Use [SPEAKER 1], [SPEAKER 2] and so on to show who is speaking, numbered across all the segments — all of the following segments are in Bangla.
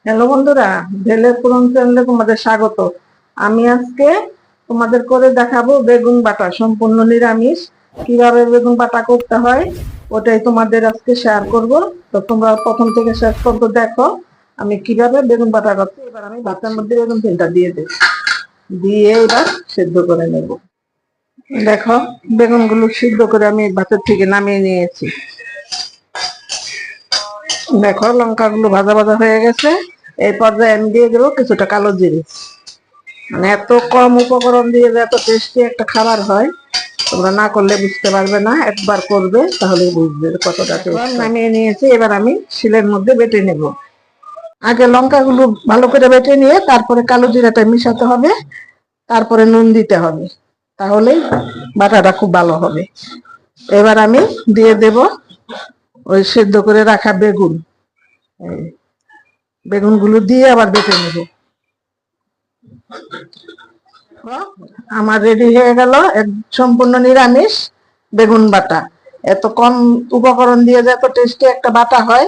[SPEAKER 1] হ্যালো বন্ধুরা, ভেলের পুরন চ্যানেলে তোমাদের স্বাগত। আমি আজকে তোমাদের করে দেখাবো বেগুন বাটা, সম্পূর্ণ নিরামিষ। কিভাবে বেগুন বাটা করতে হয় ওটাই তোমাদের আজকে শেয়ার করব। তো তোমরা প্রথম থেকে শেষ পর্যন্ত দেখো আমি কিভাবে বেগুন বাটা করছি। এবার আমি বাটার মধ্যে বেগুন তিনটা দিয়ে দিই, দিয়ে এবার সেদ্ধ করে নেব। দেখো বেগুনগুলো সিদ্ধ করে আমি ভাতের থেকে নামিয়ে নিয়েছি। দেখো লঙ্কাগুলো ভাজা ভাজা হয়ে গেছে। এই পর্যায়ে আমি দিয়ে দেবো কিছুটা কালো জিরে। মানে এত কম উপকরণ দিয়ে যে এত টেস্টি একটা খাবার হয়, তোমরা না করলে বুঝতে পারবে না, একবার করবে তাহলে বুঝবে কতটা টেস্ট। নামিয়ে নিয়েছি, এবার আমি শিলের মধ্যে বেটে নেব। আগে লঙ্কাগুলো ভালো করে বেটে নিয়ে তারপরে কালো জিরাটা মিশাতে হবে, তারপরে নুন দিতে হবে, তাহলেই বাটাটা খুব ভালো হবে। এবার আমি দিয়ে দেব ওই সেদ্ধ করে রাখা বেগুন। বেগুনগুলো দিয়ে আবার বেটে নেব। আমার রেডি হয়ে গেল এক সম্পূর্ণ নিরামিষ বেগুন বাটা। এত কম উপকরণ দিয়ে যে এত টেস্টি একটা বাটা হয়,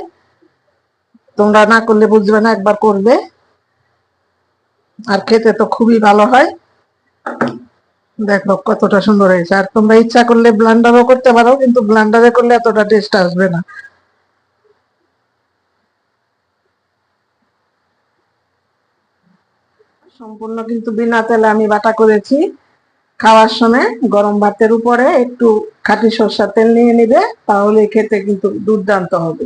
[SPEAKER 1] তোমরা না করলে বুঝবে না, একবার করবে। আর খেতে তো খুবই ভালো হয়। দেখো কতটা সুন্দর হয়েছে। আর তোমরা ইচ্ছা করলে ব্লেন্ডারও করতে পারো, কিন্তু ব্লেন্ডারে করলে এতটা টেস্ট আসবে না। সম্পূর্ণ কিন্তু বিনা তেলে আমি বাটা করেছি। খাওয়ার সময় গরম ভাতের উপরে একটু খাঁটি সরষের তেল নিয়ে নিবে, তাহলে খেতে কিন্তু দুর্দান্ত হবে।